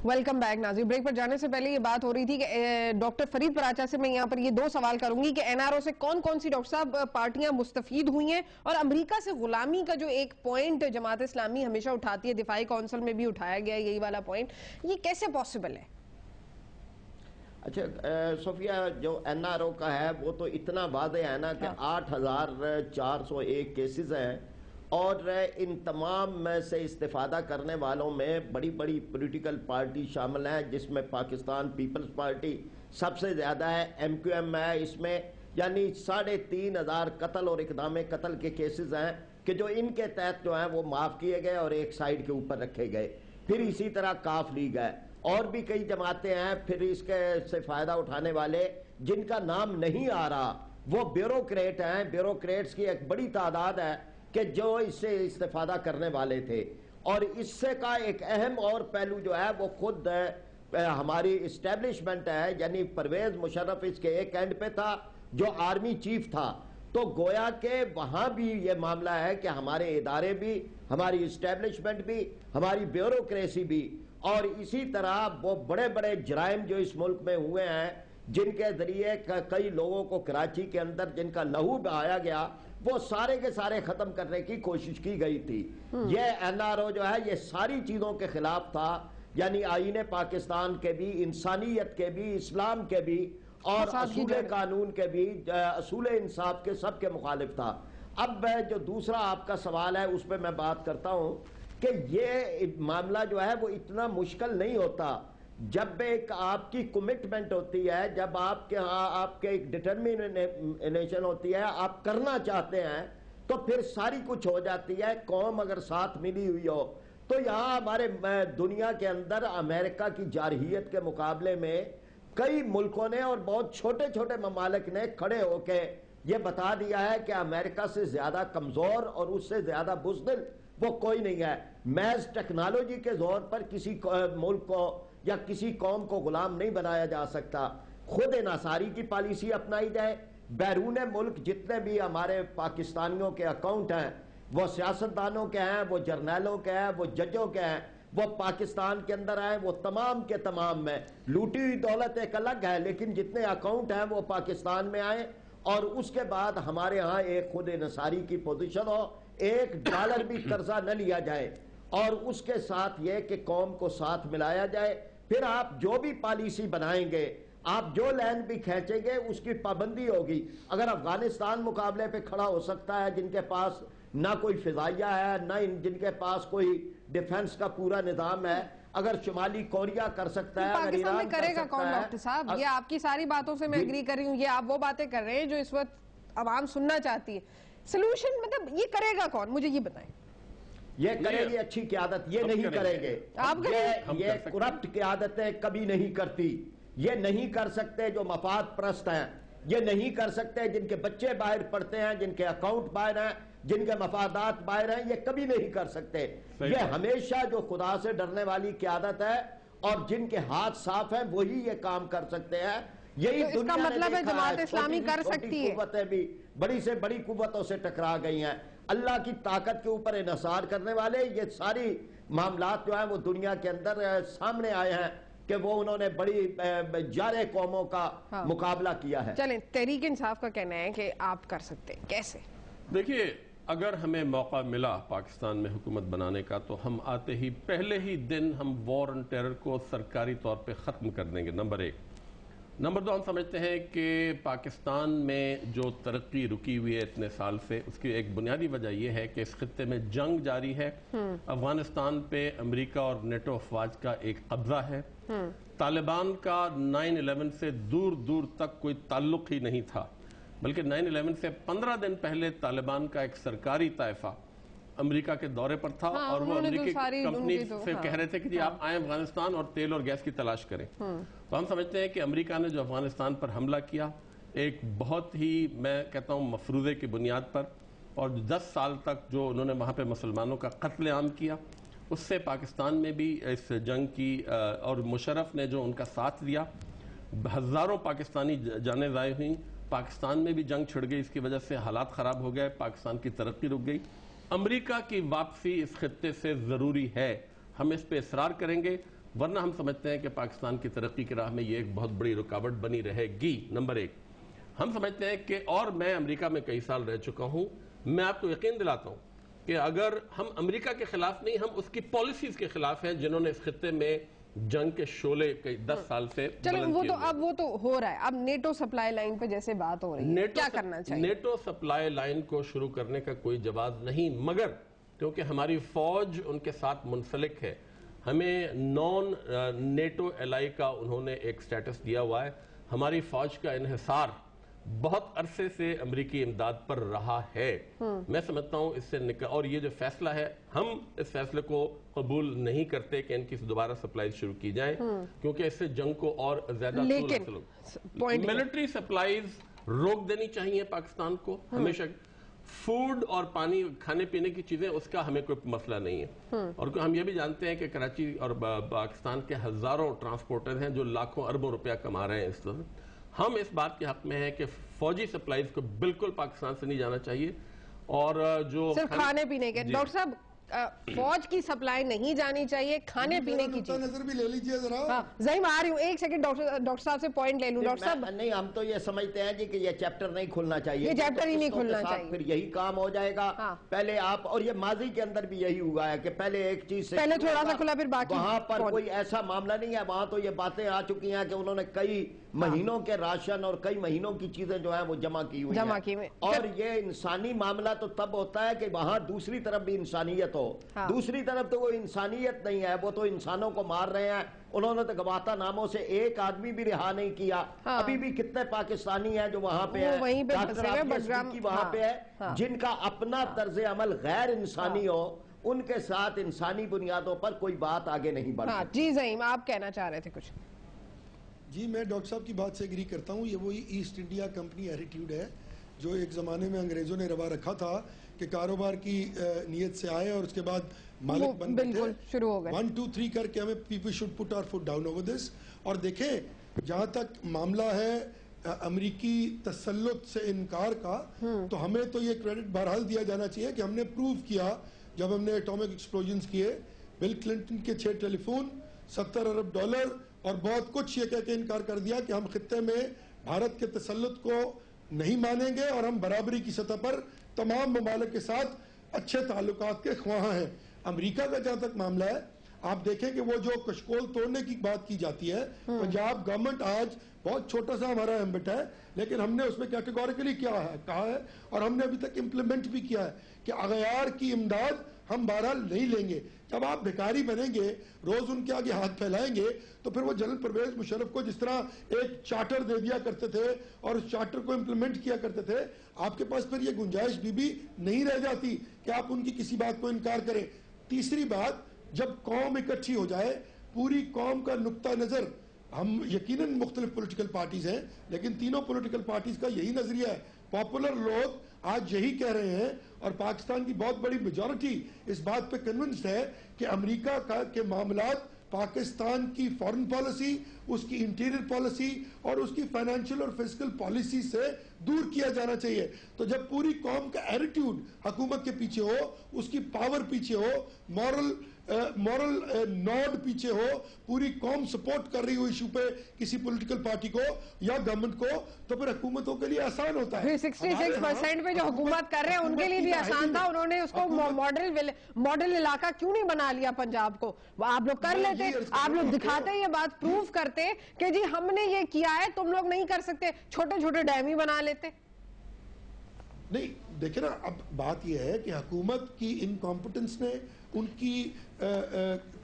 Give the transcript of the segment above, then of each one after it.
Welcome back ناظرین. Break پر جانے سے پہلے یہ بات ہو رہی تھی کہ ڈاکٹر فرید پراچا سے میں یہاں پر یہ دو سوال کروں گی کہ این آر او سے کون کون سی ڈاکٹر صاحب پارٹیاں مستفید ہوئی ہیں، اور امریکہ سے غلامی کا جو ایک پوائنٹ جماعت اسلامی ہمیشہ اٹھاتی ہے، دفاعی کونسل میں بھی اٹھایا گیا یہی والا پوائنٹ، یہ کیسے پاسبل ہے؟ اچھا صوفیہ، جو این آر او کا ہے وہ تو اتنا واضح ہے نا کہ 8,401 کیسز ہیں، اور ان تمام میں سے استفادہ کرنے والوں میں بڑی بڑی پولیٹیکل پارٹی شامل ہیں، جس میں پاکستان پیپلز پارٹی سب سے زیادہ ہے، ایم کیو ایم ہے اس میں، یعنی 3,500 قتل اور اقدام قتل کے کیسز ہیں کہ جو ان کے تحت جو ہیں وہ معاف کیے گئے اور ایک سائیڈ کے اوپر رکھے گئے. پھر اسی طرح کاف لیگ ہے اور بھی کئی جماعتیں ہیں. پھر اس کے سے فائدہ اٹھانے والے جن کا نام نہیں آ رہا وہ بیوروکریٹ ہیں. بیوروکریٹس کی ایک بڑی تعداد ہے کہ جو اس سے استفادہ کرنے والے تھے. اور اس سے کا ایک اہم اور پہلو جو ہے وہ خود ہماری اسٹیبلشمنٹ ہے، یعنی پرویز مشرف اس کے ایک اینڈ پہ تھا جو آرمی چیف تھا. تو گویا کہ وہاں بھی یہ معاملہ ہے کہ ہمارے ادارے بھی، ہماری اسٹیبلشمنٹ بھی، ہماری بیوروکریسی بھی، اور اسی طرح وہ بڑے بڑے جرائم جو اس ملک میں ہوئے ہیں جن کے ذریعے کئی لوگوں کو کراچی کے اندر جن کا لہو بہایا گیا، وہ سارے کے سارے ختم کرنے کی کوشش کی گئی تھی. یہ این آر او جو ہے یہ ساری چیزوں کے خلاف تھا، یعنی آئین پاکستان کے بھی، انسانیت کے بھی، اسلام کے بھی، اور اصول قانون کے بھی، اصول انصاف کے، سب کے مخالف تھا. اب جو دوسرا آپ کا سوال ہے اس پہ میں بات کرتا ہوں کہ یہ معاملہ جو ہے وہ اتنا مشکل نہیں ہوتا. جب ایک آپ کی کمٹمنٹ ہوتی ہے، جب آپ کے ہاں آپ کے ایک ڈٹرمینیشن ہوتی ہے، آپ کرنا چاہتے ہیں تو پھر ساری کچھ ہو جاتی ہے. قوم اگر ساتھ ملی ہوئی ہو تو یہاں ہمارے دنیا کے اندر امریکہ کی جارحیت کے مقابلے میں کئی ملکوں نے اور بہت چھوٹے چھوٹے ممالک نے کھڑے ہو کے یہ بتا دیا ہے کہ امریکہ سے زیادہ کمزور اور اس سے زیادہ بزدل وہ کوئی نہیں ہے. محض ٹیکنالوجی کے زور پر کسی ملک کو یا کسی قوم کو غلام نہیں بنایا جا سکتا. خود انحصاری کی پالیسی اپنائی جائے. بیرون ملک جتنے بھی ہمارے پاکستانیوں کے اکاؤنٹ ہیں، وہ سیاستدانوں کے ہیں، وہ جرنیلوں کے ہیں، وہ ججوں کے ہیں، وہ پاکستان کے اندر آئے، وہ تمام کے تمام میں لوٹی ہوئی دولت ایک الگ ہے، لیکن جتنے اکاؤنٹ ہیں وہ پاکستان میں آئے. اور اس کے بعد ہمارے ہاں ایک خود انحصاری کی پوزیشن ہو، $1 بھی قرضہ نہ لیا جائے، اور اس کے ساتھ یہ کہ قوم کو ساتھ ملایا جائے. پھر آپ جو بھی پالیسی بنائیں گے، آپ جو لائن بھی کھینچیں گے اس کی پابندی ہوگی. اگر افغانستان مقابلے پہ کھڑا ہو سکتا ہے جن کے پاس نہ کوئی فضائیہ ہے، نہ جن کے پاس کوئی ڈیفنس کا پورا نظام ہے، اگر شمالی کوریا کر سکتا ہے، اگر ایران کرے گا کون ڈاکٹر صاحب؟ یہ آپ کی ساری باتوں سے میں اگری کر رہی ہوں، یہ آپ وہ باتیں کر رہے ہیں جو اس وقت عوام سننا چاہتی ہے. سلوشن مطلب یہ کرے گا کون؟ مجھے یہ بتائیں. یہ کرے گی اچھی قیادت، یہ نہیں کریں گے. یہ کرپٹ قیادتیں کبھی نہیں کرتی. یہ نہیں کر سکتے جو مفاد پرست ہیں، یہ نہیں کر سکتے جن کے بچے باہر پڑھتے ہیں، جن کے اکاؤنٹ باہر ہیں، جن کے مفادات باہر ہیں، یہ کبھی نہیں کر سکتے. یہ ہمیشہ جو خدا سے ڈرنے والی قیادت ہے اور جن کے ہاتھ صاف ہیں وہی یہ کام کر سکتے ہیں. یہی اس کا مطلب ہے جماعت اسلامی کر سکتی ہے. قوتیں بھی بڑی سے بڑی قوتوں سے ٹکرا گئی ہیں. اللہ کی طاقت کے اوپر انحصار کرنے والے یہ ساری معاملات جو ہیں وہ دنیا کے اندر سامنے آئے ہیں کہ وہ انہوں نے بڑی جارے قوموں کا مقابلہ کیا ہے. چلیں، تحریک انصاف کا کہنا ہے کہ آپ کر سکتے ہیں. کیسے؟ دیکھیے، اگر ہمیں موقع ملا پاکستان میں حکومت بنانے کا تو ہم آتے ہی پہلے ہی دن ہم وار آن ٹیرر کو سرکاری طور پہ ختم کر دیں گے. نمبر 1. نمبر 2، ہم سمجھتے ہیں کہ پاکستان میں جو ترقی رکی ہوئی ہے اتنے سال سے، اس کی ایک بنیادی وجہ یہ ہے کہ اس خطے میں جنگ جاری ہے. افغانستان پہ امریکہ اور نیٹو افواج کا ایک قبضہ ہے. طالبان کا 9/11 سے دور دور تک کوئی تعلق ہی نہیں تھا، بلکہ 9/11 سے 15 دن پہلے طالبان کا ایک سرکاری طائفہ امریکہ کے دورے پر تھا، اور وہ امریکی کمپنی سے کہہ رہے تھے کہ جی آپ آئیں افغانستان اور تیل اور گیس کی تلاش کریں. تو ہم سمجھتے ہیں کہ امریکہ نے جو افغانستان پر حملہ کیا ایک بہت ہی، میں کہتا ہوں، مفروضے کی بنیاد پر، اور 10 سال تک جو انہوں نے وہاں پہ مسلمانوں کا قتل عام کیا، اس سے پاکستان میں بھی اس جنگ کی، اور مشرف نے جو ان کا ساتھ دیا، ہزاروں پاکستانی جانیں ضائع ہوئیں. پاکستان میں بھی جنگ چھڑ گئی، اس کی وجہ سے حالات خراب ہو گئے، پاکستان کی ترقی رک گئی. امریکہ کی واپسی اس خطے سے ضروری ہے. ہم اس پہ اصرار کریں گے ورنہ ہم سمجھتے ہیں کہ پاکستان کی ترقی کی راہ میں یہ ایک بہت بڑی رکاوٹ بنی رہے گی. نمبر 1 ہم سمجھتے ہیں کہ، اور میں امریکہ میں کئی سال رہ چکا ہوں، میں آپ کو یقین دلاتا ہوں کہ اگر ہم امریکہ کے خلاف نہیں، ہم اس کی پالیسیز کے خلاف ہیں جنہوں نے اس خطے میں جنگ کے شعلے کئی 10 سال سے چلیں وہ تو ہو رہا ہے. اب نیٹو سپلائی لائن پہ جیسے بات ہو رہی ہے، کیا کرنا چاہیے؟ نیٹو سپلائی لائن کو شروع کرنے کا کوئی جواز نہیں، مگر کیونکہ ہماری فوج ان کے ساتھ منسلک ہے، ہمیں نان نیٹو ایلائی کا انہوں نے ایک سٹیٹس دیا ہوا ہے. ہماری فوج کا انحصار بہت عرصے سے امریکی امداد پر رہا ہے. میں سمجھتا ہوں اس سے اور یہ جو فیصلہ ہے، ہم اس فیصلے کو قبول نہیں کرتے کہ ان کی دوبارہ سپلائیز شروع کی جائیں، کیونکہ اس سے جنگ کو اور زیادہ ملٹری سپلائیز روک دینی چاہیے پاکستان کو. ہمیشہ فوڈ اور پانی، کھانے پینے کی چیزیں، اس کا ہمیں کوئی مسئلہ نہیں ہے. اور ہم یہ بھی جانتے ہیں کہ کراچی اور پاکستان کے ہزاروں ٹرانسپورٹر ہیں جو لاکھوں اربوں روپیہ کما رہے ہیں اس وقت. ہم اس بات کے حق میں ہیں کہ فوجی سپلائیز کو بالکل پاکستان سے نہیں جانا چاہیے، اور جو صرف کھانے پینے کے. ڈاکٹر صاحب فوج کی سپلائی نہیں جانی چاہیے، کھانے پینے کی چیز. نظر بھی لے لیجئے ذرا. ظہیم آ رہی ہوں، ایک سیکنڈ ڈاکٹر صاحب سے پوائنٹ لے لوں. ڈاکٹر صاحب نہیں، ہم تو یہ سمجھتے ہیں جی کہ یہ چیپٹر نہیں کھلنا چاہیے، یہ چیپٹر ہی نہیں کھلنا چاہیے، پھر یہی کام ہو جائے گا. پہلے آپ، اور یہ ماضی کے اندر بھی یہی ہوا ہے کہ پہلے ایک چیز سے پہلے تھوڑا سا کھلا پھر باقی. وہاں پر کوئی ایسا معاملہ نہیں ہے، وہاں تو یہ باتیں آ چکی ہیں کہ انہوں نے کئی مہینوں کے راشن اور کئی مہینوں کی چیزیں جو ہیں وہ جمع کی ہوئی ہیں. اور یہ انسانی معاملہ تو تب ہوتا ہے کہ وہاں دوسری طرف بھی انسانیت ہو. دوسری طرف تو وہ انسانیت نہیں ہے، وہ تو انسانوں کو مار رہے ہیں. انہوں نے تو گواتا ناموں سے ایک آدمی بھی رہا نہیں کیا. ابھی بھی کتنے پاکستانی ہیں جو وہاں پہ ہیں، ڈاکٹر عافیہ صدیقی وہاں پہ ہے، جن کا اپنا طرز عمل غیر انسانی ہو، ان کے ساتھ انسانی بنیادوں پر کوئی بات آگے نہیں بڑھتی. جی ظہیم آپ کہنا چاہ رہے تھے کچھ. جی میں ڈاکٹر صاحب کی بات سے ایگری کرتا ہوں. یہ وہی ایسٹ انڈیا کمپنی ایٹیٹیوڈ ہے جو ایک زمانے میں انگریزوں نے روا رکھا تھا کہ کاروبار کی نیت سے آئے اور اس کے بعد مالک بن گئے، شروع ہو گئے 1 2 3 کر کے ہمیں people should put our foot down over this. اور دیکھیں جہاں تک معاملہ ہے امریکی تسلط سے انکار کا، تو ہمیں تو یہ کریڈٹ بہرحال دیا جانا چاہیے کہ ہم نے پروو کیا جب ہم نے ایٹامک ایکسپلوژنز کیے. بل کلنٹن کے 6 ٹیلی فون، $70 ارب اور بہت کچھ یہ کہہ کے انکار کر دیا کہ ہم خطے میں بھارت کے تسلط کو نہیں مانیں گے اور ہم برابری کی سطح پر تمام ممالک کے ساتھ اچھے تعلقات کے خواہاں ہیں. امریکہ کا جہاں تک معاملہ ہے، آپ دیکھیں کہ وہ جو کشکول توڑنے کی بات کی جاتی ہے، پنجاب گورنمنٹ آج بہت چھوٹا سا ہمارا ایمبٹ ہے، لیکن ہم نے اس میں کیٹیگوریکلی کہا ہے اور ہم نے ابھی تک امپلیمنٹ بھی کیا ہے کہ اغیار کی امداد ہم بہرحال نہیں لیں گے. جب آپ بھکاری بنیں گے، روز ان کے آگے ہاتھ پھیلائیں گے، تو پھر وہ جنرل پرویز مشرف کو جس طرح ایک چارٹر دے دیا کرتے تھے اور اس چارٹر کو امپلیمنٹ کیا کرتے تھے، آپ کے پاس پھر یہ گنجائش بھی نہیں رہ جاتی کہ آپ ان کی کسی بات کو انکار کریں. تیسری بات، جب قوم اکٹھی ہو جائے، پوری قوم کا نقطہ نظر، ہم یقیناً مختلف پولیٹیکل پارٹیز ہیں لیکن تینوں پولیٹیکل پارٹیز کا یہی نظریہ ہے. پاپولر لوگ آج یہی کہہ رہے ہیں اور پاکستان کی بہت بڑی میجورٹی اس بات پہ کنونسڈ ہے کہ امریکہ کے معاملات پاکستان کی فارن پالیسی، اس کی انٹیریئر پالیسی اور اس کی فائنینشیل اور فسکل پالیسی سے دور کیا جانا چاہیے. تو جب پوری قوم کا ایٹیٹیوڈ حکومت کے پیچھے ہو، اس کی پاور پیچھے ہو، مورل نوڈ پیچھے ہو، پوری قوم سپورٹ کر رہی ہو ایشو پہ کسی پولیٹیکل پارٹی کو یا گورنمنٹ کو، تو پھر حکومتوں کے لیے آسان ہوتا ہے. 66% پہ جو حکومت کر رہے ہیں ان کے لیے بھی آسان تھا. انہوں نے اس کو ماڈل علاقہ کیوں نہیں بنا لیا پنجاب کو؟ آپ لوگ کر لیتے، آپ لوگ دکھاتے یہ بات پروف کرتے کہ جی ہم نے یہ کیا ہے، تم لوگ نہیں کر سکتے. چھوٹے چھوٹے ڈیم ہی بنا لیتے. نہیں دیکھیں نا، اب بات یہ ہے کہ حکومت کی انکمپٹنس نے، ان کی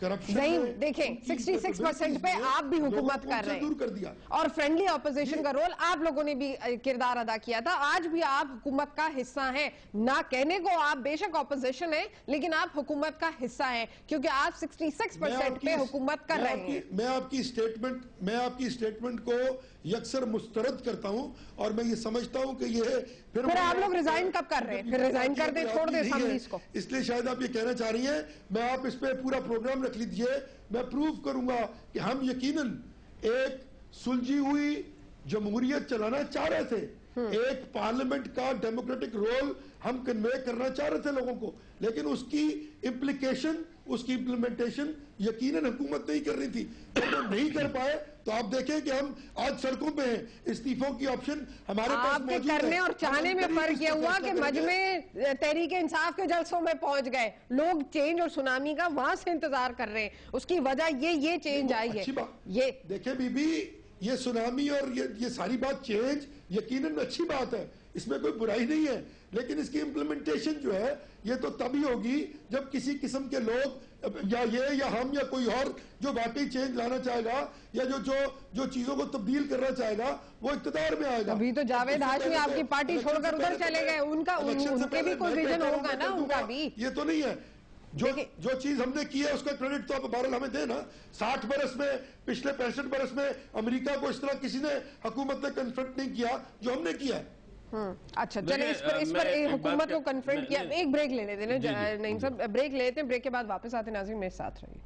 کرپشن، دیکھیں 66% پہ آپ بھی حکومت کر رہے ہیں اور فرینڈلی اپوزیشن کا رول آپ لوگوں نے بھی کردار ادا کیا تھا. آج بھی آپ حکومت کا حصہ ہیں، نہ کہنے کو آپ بے شک اپوزیشن ہیں لیکن آپ حکومت کا حصہ ہیں کیونکہ آپ 66% پہ حکومت کر رہے ہیں. میں آپ کی اسٹیٹمنٹ کو یکسر مسترد کرتا ہوں اور میں یہ سمجھتا ہوں کہ یہ پھر آپ لوگ ریزائن کب کر رہے ہیں؟ پھر ریزائن کر دیں، چھوڑ دیں اسمبلیز کو. اس لیے شاید آپ یہ کہنا چاہ رہی ہیں. میں آپ اس پہ پورا پروگرام رکھ لیجئے، میں پروف کروں گا کہ ہم یقیناً ایک سلجھی ہوئی جمہوریت چلانا چاہ رہے تھے. ایک پارلیمنٹ کا ڈیموکریٹک رول ہم کنوے کرنا چاہ رہے تھے لوگوں کو، لیکن اس کی امپلیکیشن، اس کی امپلیمنٹیشن یقیناً حکومت نہیں کر رہی تھی. جب ہم نہیں کر پائے تو آپ دیکھیں کہ ہم آج سڑکوں پہ ہیں. استعفوں کی آپشن ہمارے پاس آپ کے موجود ہے. کرنے اور چاہنے میں فرق یہ ہوا کہ مجمع تحریک انصاف کے جلسوں میں پہنچ گئے لوگ. چینج اور سونامی کا وہاں سے انتظار کر رہے ہیں. اس کی وجہ یہ چینج آئی ہے. یہ دیکھیں بی بی، یہ سونامی اور یہ ساری بات چینج یقیناً اچھی بات ہے، اس میں کوئی برائی نہیں ہے، لیکن اس کی امپلیمنٹیشن جو ہے یہ تو تبھی ہوگی جب کسی قسم کے لوگ یا یہ یا ہم یا کوئی اور جو واقعی چینج لانا چاہے گا یا جو چیزوں کو تبدیل کرنا چاہے گا وہ اقتدار میں آئے گا. ابھی تو جاوید ہاشمی آپ کی پارٹی چھوڑ کر ادھر چلے گئے. ان کے بھی کوئی ویژن ہوگا نا، ان کا بھی. یہ تو نہیں ہے. جو چیز ہم نے کی ہے اس کا کریڈٹ تو آپ بہرحال ہمیں دیں نا. 60 برس میں، پچھلے 65 برس میں امریکہ کو اس طرح کسی نے حکومت نے کنفرنٹ نہیں کیا جو ہم نے کیا ہے. اچھا چلیں اس پر حکومت کو کنفرنٹ کیا. ایک بریک لینے دیں نعیم صاحب، بریک لیتے ہیں، بریک کے بعد واپس آتے ہیں. ناظرین میرے ساتھ رہیے.